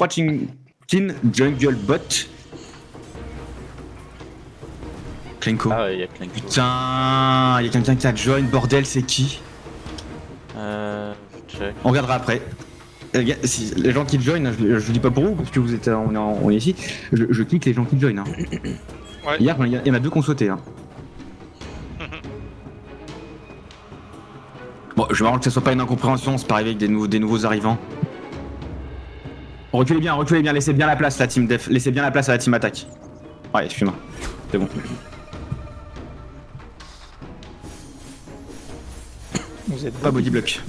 Team Jungle Bot. Klenko. Ah ouais, il y a Klenko. Putain, il y a quelqu'un qui a join, bordel, c'est qui? Je check. On regardera après. Si, les gens qui join, je dis pas pour vous, parce que vous êtes, on est ici, je clique les gens qui join. Hein. Ouais. Hier, il y en a deux qui ont sauté. Hein. Bon, je vais voir que ça soit pas une incompréhension, c'est pas arrivé avec des nouveaux arrivants. Reculez bien, laissez bien la place, la team def, laissez bien la place à la team attaque. Ouais, excuse-moi, c'est bon. Vous êtes Pas body block.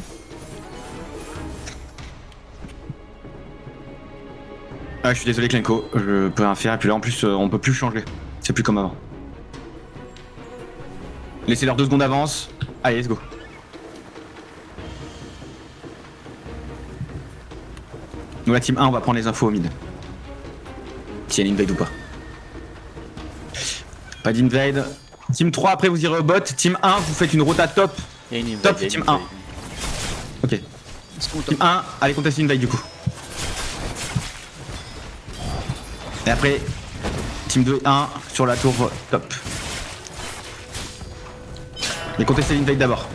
Ah, je suis désolé Klenko, je peux rien faire, et puis là en plus on peut plus changer. C'est plus comme avant. Laissez-leur 2 secondes d'avance. Allez, let's go. Nous la team 1 on va prendre les infos au mid. S'il y a une invade ou pas. Pas d'invade. Team 3 après vous irez au bot. Team 1 vous faites une rota top. Il y a une invade, Top, il y a team une invade. 1. Ok. Team 1, allez contester une invade du coup. Et après, team 2, 1 sur la tour top. Et contester l'invade d'abord.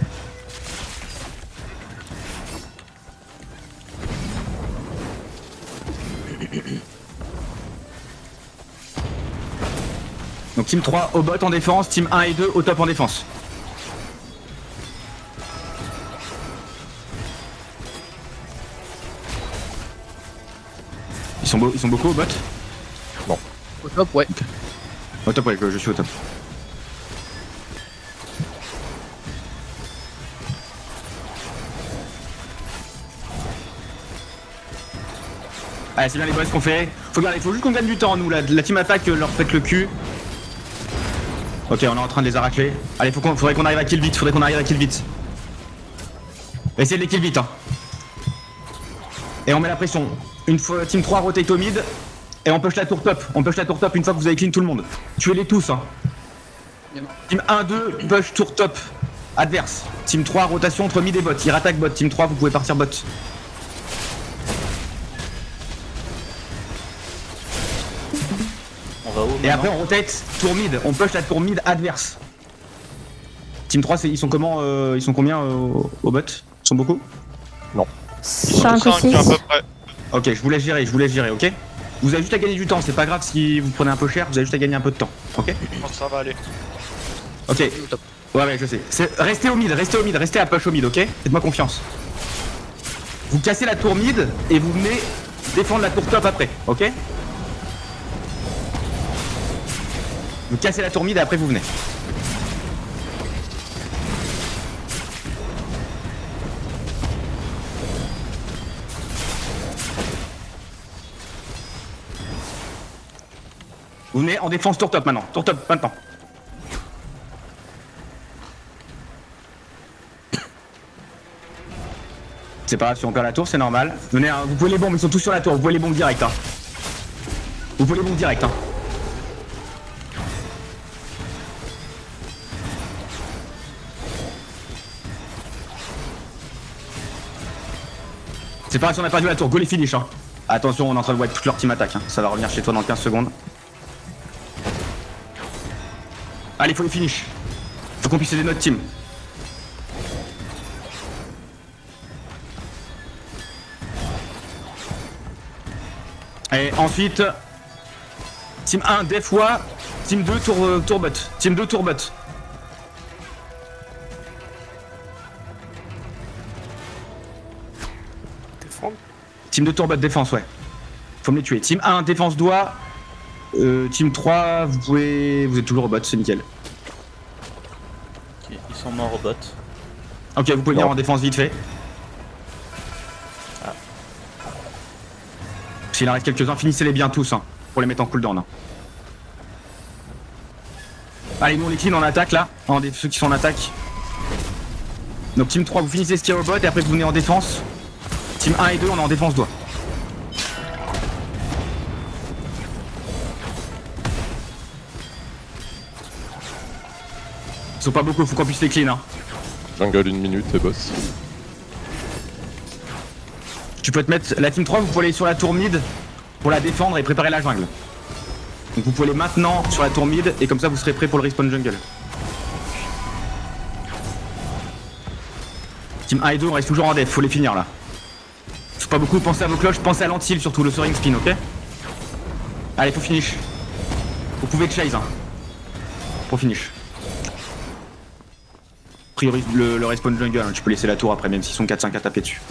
Donc team 3 au bot en défense, team 1 et 2 au top en défense. Ils sont beaucoup au bot? au top, ouais. Au top, ouais, je suis au top. Allez, c'est bien les boss qu'on fait. Il faut juste qu'on gagne du temps, nous. La team attaque leur pète le cul. Ok, on est en train de les arracher. Allez, faudrait qu'on arrive à kill vite. Essayez de les kill vite, hein. Et on met la pression. Une fois, team 3 rotate au mid. Et on push la tour top. Une fois que vous avez clean tout le monde. Tuez-les tous, hein. Team 1, 2, push tour top. Adverse. Team 3, rotation entre mid et bot. Il rattaque bot. Team 3, vous pouvez partir bot. On va où Et maintenant après on rotate tour mid. On push la tour mid adverse. Team 3, ils sont comment ils sont combien au bot? Ils sont beaucoup? 5 ou 6. à peu près. Ok, je vous laisse gérer, ok? Vous avez juste à gagner du temps, c'est pas grave si vous prenez un peu cher, vous avez juste à gagner un peu de temps, ok? Je pense que ça va aller. Ok. Ouais, je sais. Restez au mid, restez à push au mid, ok? Faites-moi confiance. Vous cassez la tour mid et vous venez défendre la tour top après, ok? Vous cassez la tour mid et après vous venez. Vous venez en défense tour top maintenant. Tour top maintenant. C'est pas grave si on perd la tour, c'est normal. Venez, hein, vous pouvez les bombes, ils sont tous sur la tour. Vous pouvez les bombes direct. Hein. C'est pas grave si on a perdu la tour. Go les finish. Hein. Attention, on est en train de wipe toute leur team attaque. Hein. Ça va revenir chez toi dans 15 secondes. Allez, faut les finish. Faut qu'on puisse aider notre team. Et ensuite, team 1 des fois, team 2 tour bot. Team 2 tour bot. Défendre. Team 2 tour bot défense, ouais. Faut me les tuer. Team 1 défense doigt. Team 3, vous êtes toujours au bot, c'est nickel. Ok, ils sont morts au bot. Ok, vous pouvez venir en défense vite fait. Ah. S'il en reste quelques-uns, finissez-les bien tous, hein, pour les mettre en cooldown. Hein. Allez, nous on les clean en attaque là, ceux qui sont en attaque. Donc team 3, vous finissez ce qu'il y a au bot et après vous venez en défense. Team 1 et 2, on est en défense doigt. Ils sont pas beaucoup, faut qu'on puisse les clean. Hein. Jungle 1 minute et boss. Tu peux te mettre. La team 3, vous pouvez aller sur la tour mid pour la défendre et préparer la jungle. Donc vous pouvez aller maintenant sur la tour mid et comme ça vous serez prêt pour le respawn jungle. Team 1 et 2 on reste toujours en def, faut les finir là. Faut pas beaucoup, pensez à vos cloches, pensez à l'antil surtout, le soaring spin, ok? Allez, faut finish. Vous pouvez chase hein. Pour finish. Priorise le respawn jungle, hein. Tu peux laisser la tour après même s'ils sont 4-5 à taper dessus.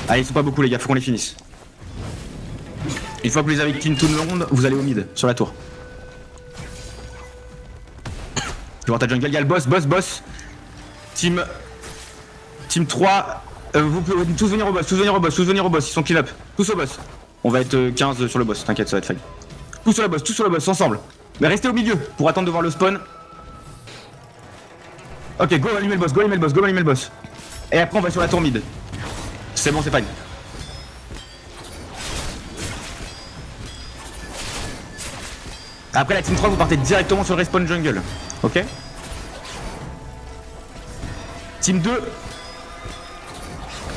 Allez, ils sont pas beaucoup les gars, faut qu'on les finisse. Une fois que vous les avez clean tout le monde, vous allez au mid, sur la tour. Je vois ta jungle, il y a le boss. Team 3, vous pouvez tous venir au boss, ils sont clean up. Tous au boss. On va être 15 sur le boss, t'inquiète, ça va être fine. Tous sur le boss, ensemble. Mais restez au milieu, pour attendre de voir le spawn. Ok, go allumer le boss. Et après on va sur la tour mid. C'est bon, c'est fine. Après la team 3 vous partez directement sur le respawn jungle. Ok. Team 2.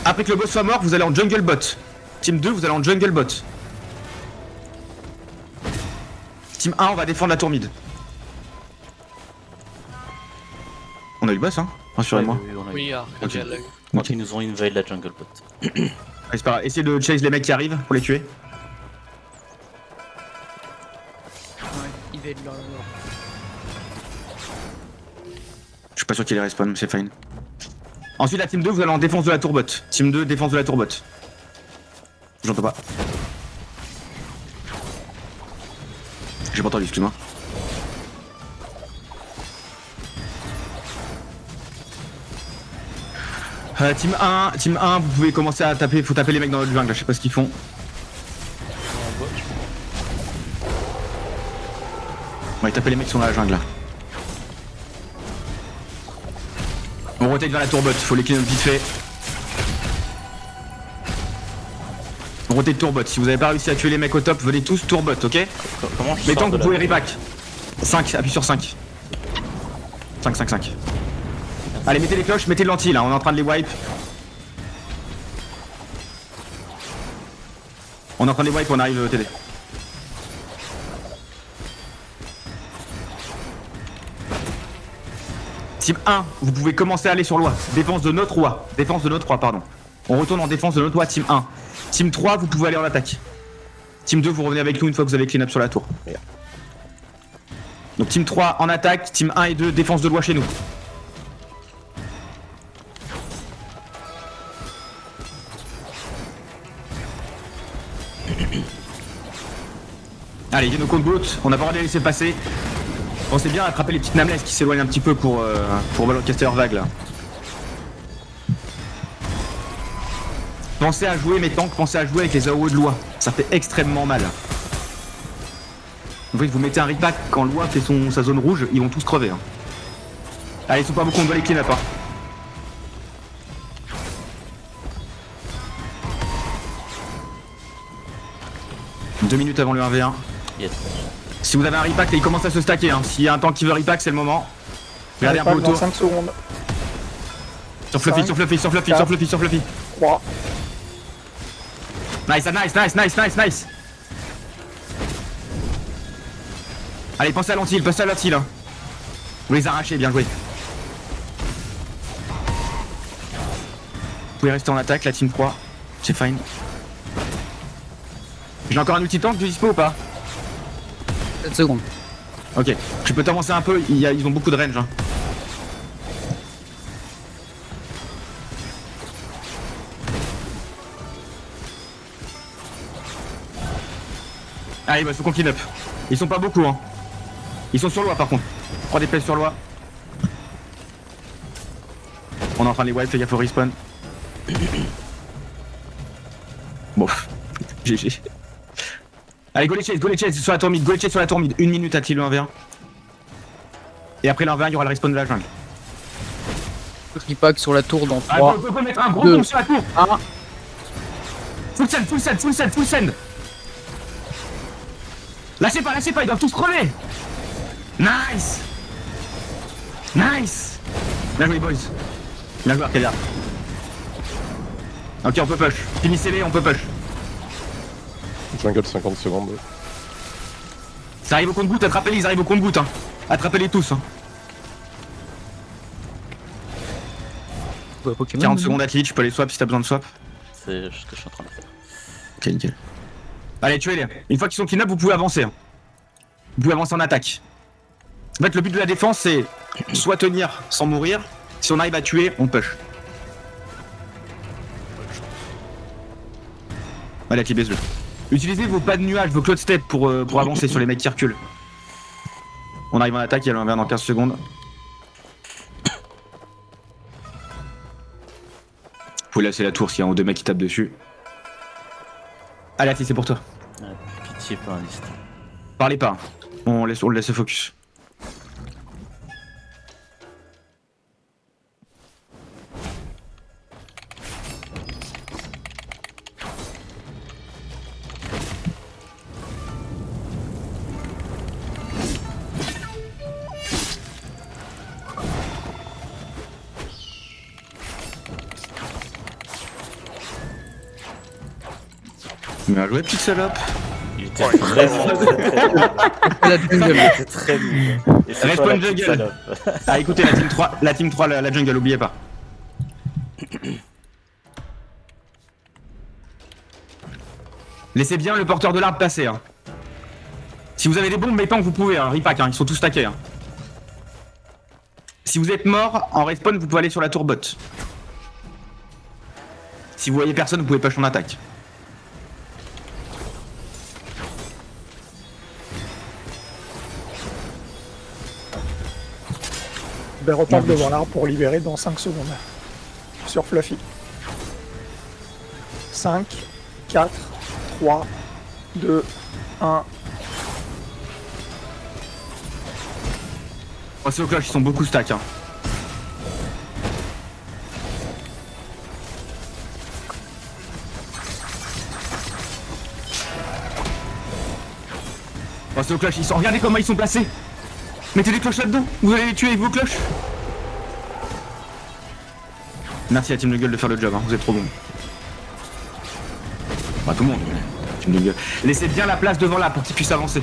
Après que le boss soit mort, vous allez en jungle bot. Team 2, vous allez en jungle bot. Team 1, on va défendre la tour mid. On a eu le boss hein, rassurez-moi. Oui, on a eu. Oui, Ok. elle l'a eu. Donc ils nous ont invade la jungle bot. Ouais, c'est pas grave. Essayez de chase les mecs qui arrivent pour les tuer. Il va être là. Je suis pas sûr qu'il les respawn, mais c'est fine. Ensuite la team 2 vous allez en défense de la tour bot. Team 2 défense de la tour bot. J'entends pas. J'ai pas entendu, excuse-moi. Team 1, vous pouvez commencer à taper, faut taper les mecs dans votre jungle, je sais pas ce qu'ils font. Ouais, taper les mecs qui sont dans la jungle là. On rotate vers la tour bot, faut les clean up vite fait. On rotate tour bot, si vous avez pas réussi à tuer les mecs au top, venez tous tour bot, ok? Comment je Mais sors tant que de vous la- pouvez repack. 5, appuie sur 5. 5. Allez, mettez les cloches, mettez le lentille là, on est en train de les wipe. On est en train de les wipe, on arrive TD. Team 1, vous pouvez commencer à aller sur l'Oi. Défense de notre roi. Pardon. On retourne en défense de notre roi, Team 1. Team 3, vous pouvez aller en attaque. Team 2, vous revenez avec nous une fois que vous avez clean up sur la tour. Donc Team 3 en attaque, Team 1 et 2, défense de loi chez nous. Allez, viens au compte boot, on n'a pas le droit de les laisser passer. Pensez bien à attraper les petites nameless qui s'éloignent un petit peu pour caster leur vague là. Pensez à jouer mes tanks, pensez à jouer avec les AOE de loi. Ça fait extrêmement mal. En fait, vous mettez un repack quand loi fait sa zone rouge, ils vont tous crever. Hein. Allez, ils sont pas beaucoup, on doit les clean up. Hein. Deux minutes avant le 1v1. Yes. Si vous avez un repack, il commence à se stacker. Hein. S'il y a un tank qui veut repack, c'est le moment. Regardez un peu autour. 5 secondes. Sur Fluffy. 3. Nice. Allez, pensez à l'antil, hein. Vous les arrachez, bien joué. Vous pouvez rester en attaque, la team 3. C'est fine. J'ai encore un outil tank de dispo ou pas? 7 secondes. Ok, je peux t'avancer un peu, ils ont beaucoup de range. Hein. Allez, bah faut qu'on clean up. Ils sont pas beaucoup, hein. Ils sont sur loi par contre. 3 DPS sur loi. On est en train de les wipe, fais gaffe au respawn. Bon, GG. Allez, go les chase sur la tour mid, 1 minute à kill le 1v1. Et après le 1v1, il y aura le respawn de la jungle. Repack sur la tour dans Ah, 3. on peut mettre un gros 2, bomb sur la tour. 1. Full send. Lâchez pas, ils doivent tous crever. Nice. Bien joué, boys. Bien joué, Arcadia. Ok, on peut push. Finissez-les, on peut push. Jungle 50 secondes. Ça arrive au compte-goutte, attrapez-les, ils arrivent au compte-goutte. Hein. Attrapez-les tous. Hein. Ouais, Pokémon. 40 secondes à je peux les swap si t'as besoin de swap. C'est ce que je suis en train de faire. Ok, nickel. Allez, tuez-les. Une fois qu'ils sont clean up, vous pouvez avancer. Hein. Vous pouvez avancer en attaque. En fait, le but de la défense, c'est soit tenir sans mourir. Si on arrive à tuer, on push. Allez, qui baisse-le. Utilisez vos pas de nuages, vos cloud step pour avancer sur les mecs qui reculent. On arrive en attaque, il y a l'envers dans 15 secondes. Vous pouvez lasser la tour s'il y a un ou deux mecs qui tapent dessus. Allez, Ati, c'est pour toi. Ouais, pitié pour un liste. Parlez pas, hein. On le laisse focus. Bien joué, petite salope. Il était très La jungle. Il était très nul. Et c'est Respawn toi la petite jungle. salope. Ah, écoutez, la team 3, la jungle, oubliez pas. Laissez bien le porteur de l'arbre passer. Hein. Si vous avez des bombes, mais tant que vous pouvez, hein, Ripac, hein, ils sont tous stackés. Hein. Si vous êtes mort, en respawn, vous pouvez aller sur la tour bot. Si vous voyez personne, vous pouvez push en attaque. Ben, repart devant l'arbre pour libérer dans 5 secondes. Sur Fluffy. 5, 4, 3, 2, 1. Passez au cloche, ils sont beaucoup stack. Hein. Passez au cloche, ils sont... Regardez comment ils sont placés. Mettez des cloches là-dedans, vous allez les tuer avec vos cloches. Merci à la team de gueule de faire le job, hein. Vous êtes trop bon. Bah tout le monde, team de gueule. Laissez bien la place devant là pour qu'ils puissent avancer.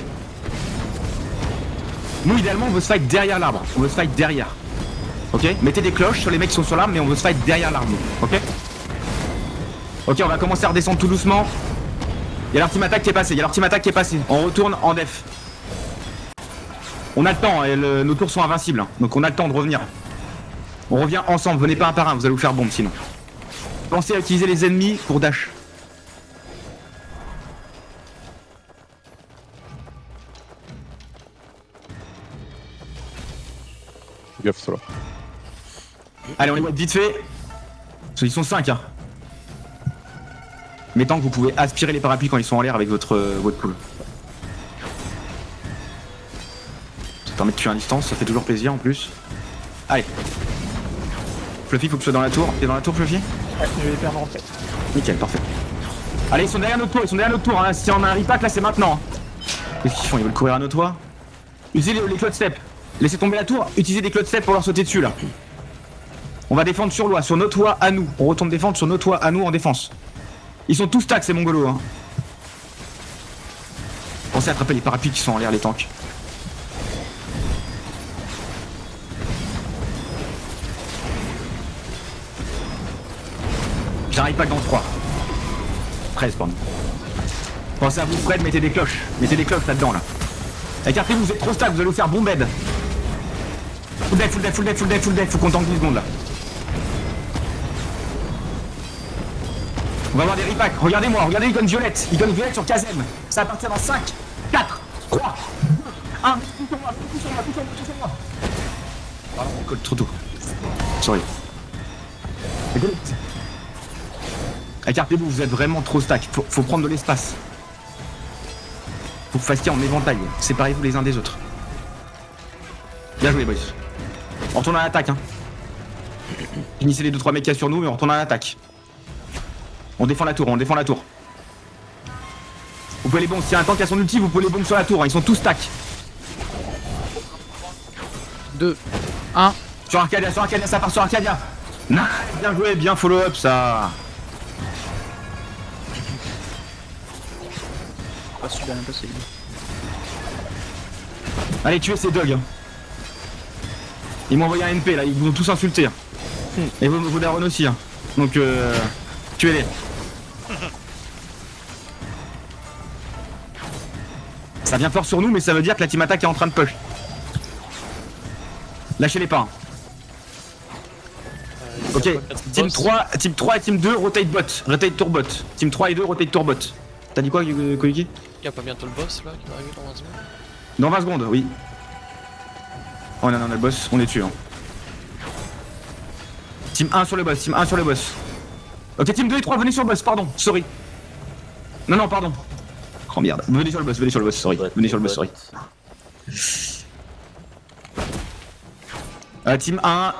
Nous idéalement on veut se fight derrière l'arbre, on veut se fight derrière. Ok. Mettez des cloches sur les mecs qui sont sur l'arbre mais on veut se fight derrière l'arbre. Ok. Ok, on va commencer à redescendre tout doucement. Il y a leur team attaque qui est passé, On retourne en def. On a le temps, et nos tours sont invincibles, hein. Donc on a le temps de revenir. On revient ensemble, venez pas un par un, vous allez vous faire bombe sinon. Pensez à utiliser les ennemis pour dash. Gaffe Solar. Allez, on les voit vite fait. Ils sont 5, hein. Mais tant que vous pouvez aspirer les parapluies quand ils sont en l'air avec votre pool. Ça permet de tuer à distance, ça fait toujours plaisir en plus. Allez. Fluffy, faut que tu sois dans la tour. T'es dans la tour, Fluffy? Ouais, je vais bien rentrer. Nickel, parfait. Allez, ils sont derrière notre tour, hein. Si on a un repack, là, c'est maintenant. Qu'est-ce qu'ils font? Ils veulent courir à nos toits? Utilisez les cloud step. Laissez tomber la tour, utilisez des cloud step pour leur sauter dessus, là. On va défendre sur loi, sur nos toits à nous. On retourne défendre sur nos toits à nous en défense. Ils sont tous stacks, ces mongolos, hein. Pensez à attraper les parapluies qui sont en l'air, les tanks. J'arrive pas que dans 3. 13, pardon. Pensez à vous, Fred, mettez des cloches. Mettez des cloches là-dedans, là. Écartez-vous, vous êtes trop stack, vous allez vous faire bombed. Full death, faut qu'on tank 10 secondes, là. On va avoir des repacks, regardez-moi, regardez l'icône violette sur Kazem. Ça va partir dans 5, 4, 3, 2, 1. Tout sur moi. Pardon, on colle trop tôt. Sorry. Écartez-vous, vous êtes vraiment trop stack. Faut prendre de l'espace. Faut que vous fassiez en éventail. Séparez-vous les uns des autres. Bien joué, boys. On retourne à l'attaque, hein. Finissez les 2-3 mecs qu'il y a sur nous, mais on retourne à l'attaque. On défend la tour. Vous pouvez les bombes, s'il y a un tank qui a son ulti, vous pouvez les bombes sur la tour, hein. Ils sont tous stack. 2, 1. Sur Arcadia, ça part sur Arcadia. Nice, bien joué, bien follow up ça. pas super bien passé. lui. Allez, tuez ces dogs. Hein. Ils m'ont envoyé un NP là, ils vous ont tous insulté. Hein. Et vos darons aussi. Hein. Donc, tuez-les. Ça vient fort sur nous, mais ça veut dire que la team attaque est en train de push. Lâchez-les pas. Hein. Ok, team 3 et team 2, rotate bot. Rotate tour bot. Team 3 et 2, rotate tour bot. T'as dit quoi, Koiki? Y'a pas bientôt le boss là qui va arriver dans 20 secondes? Dans 20 secondes, oui. Oh non, on a le boss, on est dessus. Hein. Team 1 sur le boss, team 1 sur le boss. Ok, team 2 et 3, venez sur le boss, pardon, sorry. Non, pardon. Oh merde, venez sur le boss, sorry. Venez sur le boss, sorry. Team 1,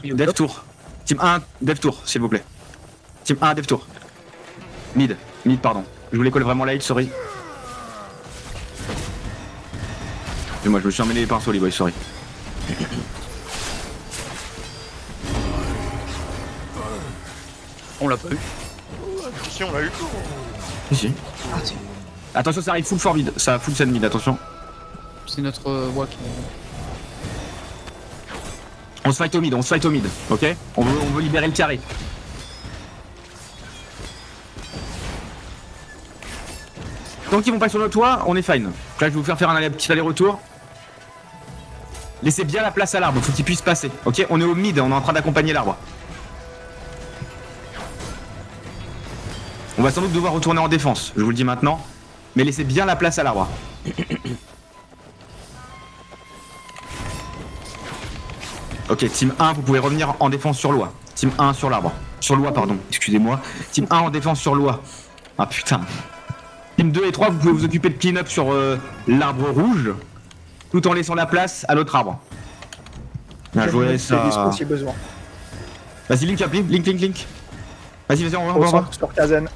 dev tour. Team 1, dev tour, s'il vous plaît. Team 1, dev tour. Mid, pardon. Je voulais call vraiment late, sorry. Et moi je me suis emmêlé les pinceaux les boys, sorry. On l'a pas eu. Si, on l'a eu. Si. Ah, si. Attention, ça arrive full for mid, ça full send mid, attention. C'est notre roi qui. On se fight au mid, ok? On veut libérer le carré. Tant qu'ils vont pas sur le toit, on est fine. Là, je vais vous faire un petit aller-retour. Laissez bien la place à l'arbre, faut qu'il puisse passer. Ok, on est au mid, on est en train d'accompagner l'arbre. On va sans doute devoir retourner en défense, je vous le dis maintenant. Mais laissez bien la place à l'arbre. Ok, team 1, vous pouvez revenir en défense sur loi. Team 1 sur l'arbre. Sur loi, pardon, excusez-moi. Team 1 en défense sur loi. Ah putain. Team 2 et 3, vous pouvez vous occuper de clean-up sur l'arbre rouge, tout en laissant la place à l'autre arbre. Bien joué, ça. Si besoin. Vas-y, link up, link. Vas-y, on va. Sur Kazen.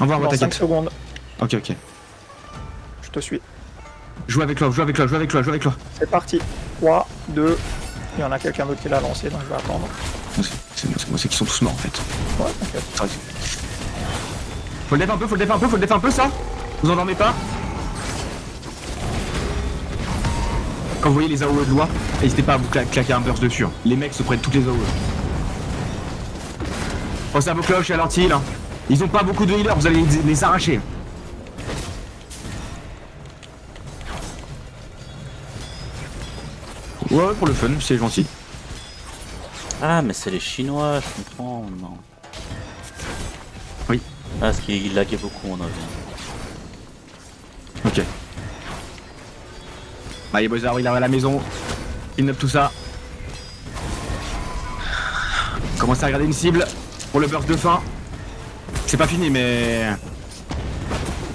On va, Dans 5 t'inquiète. secondes. Ok. Je te suis. Joue avec toi. C'est parti. 3, 2. Il y en a quelqu'un d'autre qui l'a lancé, donc je vais attendre. C'est moi, c'est qu'ils sont tous morts en fait. Ouais, t'inquiète. Faut le def un peu, ça. Vous endormez pas. Quand vous voyez les AOE de loi, n'hésitez pas à vous claquer un burst dessus. Hein. Les mecs se prennent toutes les AOE. Pensez à vos cloches et à l'anti-heal. Hein. Ils ont pas beaucoup de healers, vous allez les arracher. Ouais, pour le fun, c'est gentil. Ah, mais c'est les Chinois, je comprends. Non. Oui. Ah, parce qu'il laguait beaucoup, on a vu. Ok. Allez, boys, il arrive à la maison. Il tout ça. Commencez à regarder une cible pour le burst de fin. C'est pas fini, mais.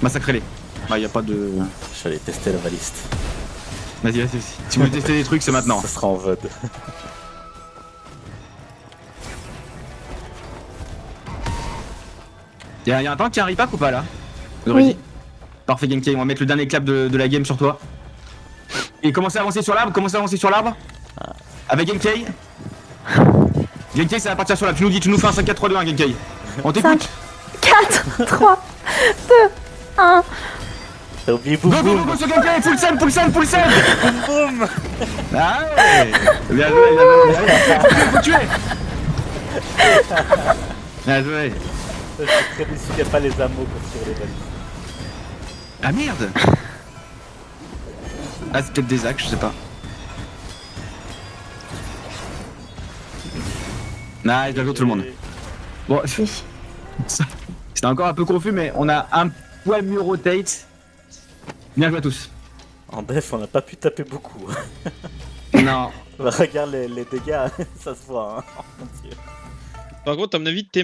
Massacrez-les. Bah, y a pas de. J'allais tester la baliste. Vas-y. Si vous voulez tester des trucs, c'est maintenant. Ça sera en VOD. Y'a un tank qui arrive pas ou pas là? Oui. Parfait, Genkai, on va mettre le dernier clap de la game sur toi. Et commencez à avancer sur l'arbre, Avec Genkai. Genkai, ça va partir sur l'arbre. Tu nous fais un 5, 4, 3, 2, 1, Genkai. On t'écoute. 4, 3, 2, 1. T'as oublié Go, boum go, boum. go, sur Genkai, full send. Boum. Ah ouais. Bien joué. Faut tuer. Bien joué. Je suis très déçu qu'il n'y a pas les ammo pour tirer les balises. Ah merde. Ah, c'est peut-être des axes, je sais pas. Nice, bien joué tout le monde. Bon, c'était encore un peu confus, mais on a un poil mieux rotate. Bien joué à tous. En def, on n'a pas pu taper beaucoup. Non. Regarde les dégâts, ça se voit. Hein. Mon Dieu. Par contre, à mon avis, t'es